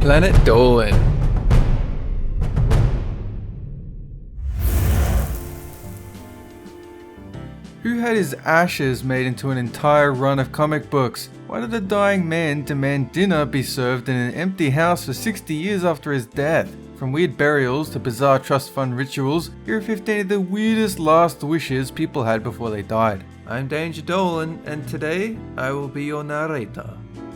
Planet Dolan. Who had his ashes made into an entire run of comic books? Why did a dying man demand dinner be served in an empty house for 60 years after his death? From weird burials to bizarre trust fund rituals, here are 15 of the weirdest last wishes people had before they died. I'm Danger Dolan, and today I will be your narrator.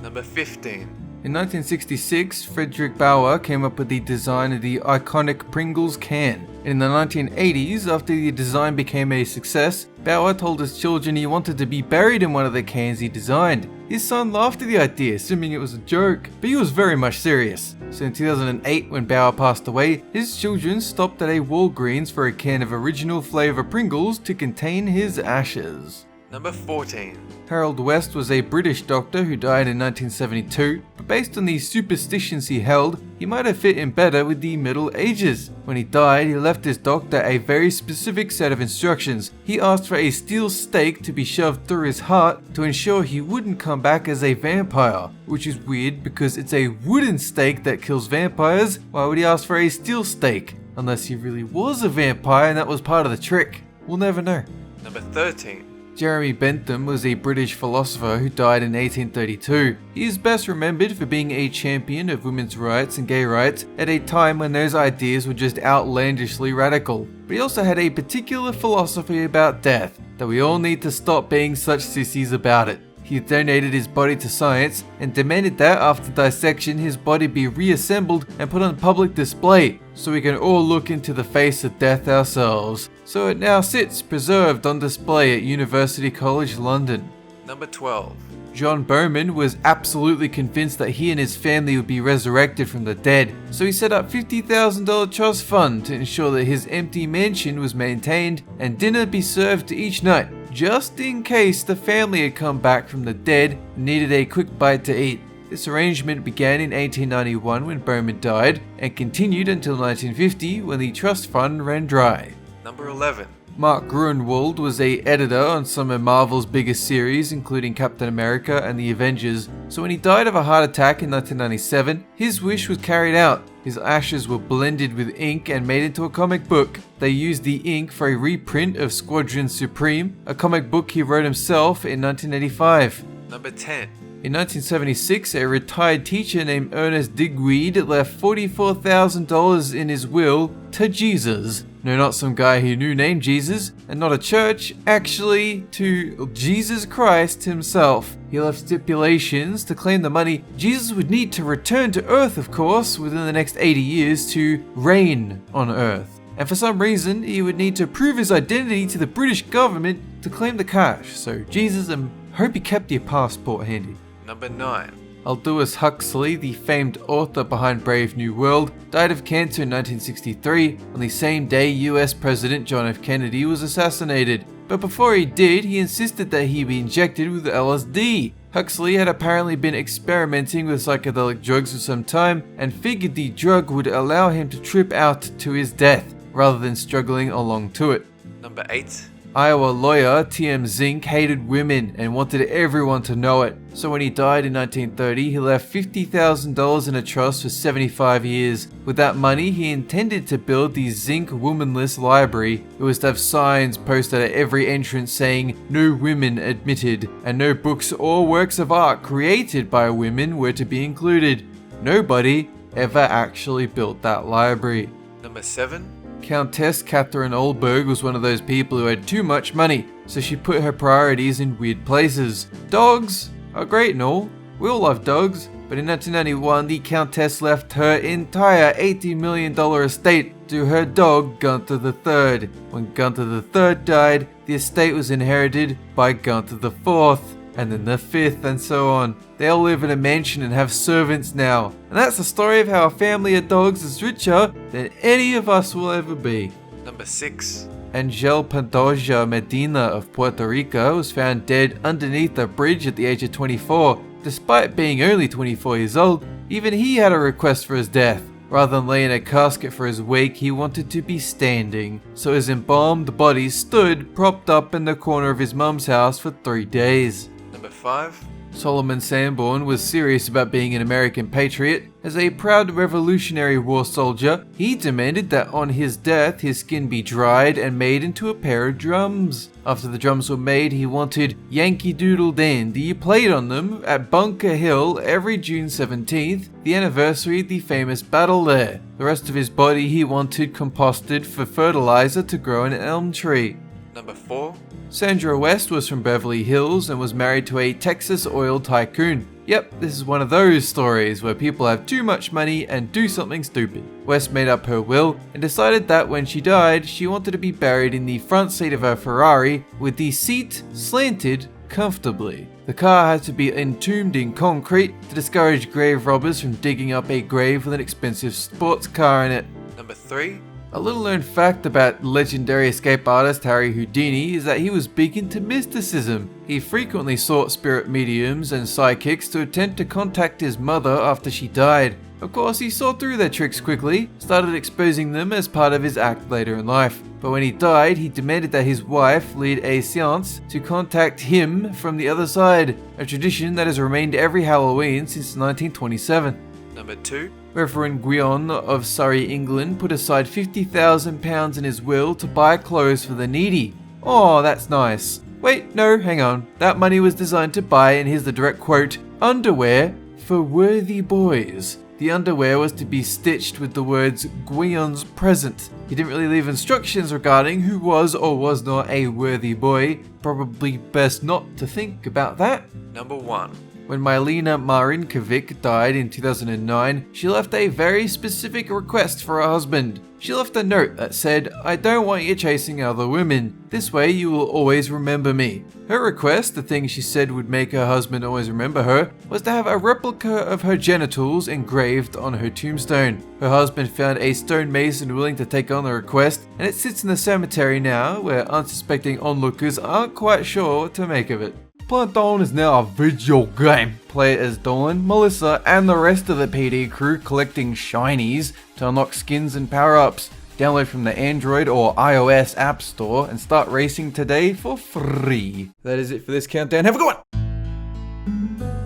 Number 15. In 1966, Frederick Bauer came up with the design of the iconic Pringles can. In the 1980s, after the design became a success, Bauer told his children he wanted to be buried in one of the cans he designed. His son laughed at the idea, assuming it was a joke, but he was very much serious. So in 2008, when Bauer passed away, his children stopped at a Walgreens for a can of original flavor Pringles to contain his ashes. Number 14. Harold West was a British doctor who died in 1972, but based on the superstitions he held, he might have fit in better with the Middle Ages. When he died, he left his doctor a very specific set of instructions. He asked for a steel stake to be shoved through his heart to ensure he wouldn't come back as a vampire, which is weird because it's a wooden stake that kills vampires. Why would he ask for a steel stake? Unless he really was a vampire and that was part of the trick. We'll never know. Number 13. Jeremy Bentham was a British philosopher who died in 1832. He is best remembered for being a champion of women's rights and gay rights at a time when those ideas were just outlandishly radical. But he also had a particular philosophy about death, that we all need to stop being such sissies about it. He donated his body to science and demanded that after dissection his body be reassembled and put on public display so we can all look into the face of death ourselves. So it now sits preserved on display at University College London. Number 12. John Bowman was absolutely convinced that he and his family would be resurrected from the dead, so he set up $50,000 trust fund to ensure that his empty mansion was maintained and dinner be served each night, just in case the family had come back from the dead and needed a quick bite to eat. This arrangement began in 1891 when Bowman died and continued until 1950 when the trust fund ran dry. Number 11. Mark Gruenwald was a editor on some of Marvel's biggest series, including Captain America and the Avengers, so when he died of a heart attack in 1997, his wish was carried out. His ashes were blended with ink and made into a comic book. They used the ink for a reprint of Squadron Supreme, a comic book he wrote himself in 1985. Number 10. In 1976, a retired teacher named Ernest Digweed left $44,000 in his will to Jesus. No, not some guy he knew named Jesus, and not a church, actually to Jesus Christ himself. He left stipulations to claim the money. Jesus would need to return to Earth, of course, within the next 80 years to reign on Earth. And for some reason, he would need to prove his identity to the British government to claim the cash. So Jesus, hope you kept your passport handy. Number 9. Aldous Huxley, the famed author behind Brave New World, died of cancer in 1963 on the same day US President John F. Kennedy was assassinated. But before he did, he insisted that he be injected with LSD. Huxley had apparently been experimenting with psychedelic drugs for some time and figured the drug would allow him to trip out to his death rather than struggling along to it. Number 8. Iowa lawyer T.M. Zink hated women and wanted everyone to know it. So when he died in 1930, he left $50,000 in a trust for 75 years. With that money, he intended to build the Zink Womanless Library. It was to have signs posted at every entrance saying, "No women admitted," and no books or works of art created by women were to be included. Nobody ever actually built that library. Number 7. Countess Catherine Olberg was one of those people who had too much money, so she put her priorities in weird places. Dogs are great and all, we all love dogs, but in 1991 the Countess left her entire $80 million estate to her dog Gunther III. When Gunther III died, the estate was inherited by Gunther IV, and then the 5th, and so on. They all live in a mansion and have servants now. And that's the story of how a family of dogs is richer than any of us will ever be. Number 6. Angel Pantoja Medina of Puerto Rico was found dead underneath a bridge at the age of 24. Despite being only 24 years old, even he had a request for his death. Rather than lay in a casket for his wake, he wanted to be standing. So his embalmed body stood propped up in the corner of his mum's house for 3 days. Number 5. Solomon Sanborn was serious about being an American patriot. As a proud Revolutionary War soldier, he demanded that on his death his skin be dried and made into a pair of drums. After the drums were made, he wanted Yankee Doodle Dandy played on them at Bunker Hill every June 17th, the anniversary of the famous battle there. The rest of his body he wanted composted for fertilizer to grow an elm tree. Number 4. Sandra West was from Beverly Hills and was married to a Texas oil tycoon. Yep, this is one of those stories where people have too much money and do something stupid. West made up her will and decided that when she died, she wanted to be buried in the front seat of her Ferrari with the seat slanted comfortably. The car had to be entombed in concrete to discourage grave robbers from digging up a grave with an expensive sports car in it. Number 3. A little known fact about legendary escape artist Harry Houdini is that he was big into mysticism. He frequently sought spirit mediums and psychics to attempt to contact his mother after she died. Of course, he saw through their tricks quickly, started exposing them as part of his act later in life. But when he died, he demanded that his wife lead a seance to contact him from the other side, a tradition that has remained every Halloween since 1927. Number 2. Reverend Guion of Surrey, England put aside £50,000 in his will to buy clothes for the needy. Oh, that's nice. Wait, no, hang on. That money was designed to buy, and here's the direct quote, underwear for worthy boys. The underwear was to be stitched with the words Guion's present. He didn't really leave instructions regarding who was or was not a worthy boy. Probably best not to think about that. Number 1. When Mylena Marinkovic died in 2009, she left a very specific request for her husband. She left a note that said, "I don't want you chasing other women. This way you will always remember me." Her request, the thing she said would make her husband always remember her, was to have a replica of her genitals engraved on her tombstone. Her husband found a stonemason willing to take on the request, and it sits in the cemetery now, where unsuspecting onlookers aren't quite sure what to make of it. Plant Dawn is now a video game. Play it as Dawn, Melissa, and the rest of the PD crew collecting shinies to unlock skins and power-ups. Download from the Android or iOS App Store and start racing today for free. That is it for this countdown. Have a good one!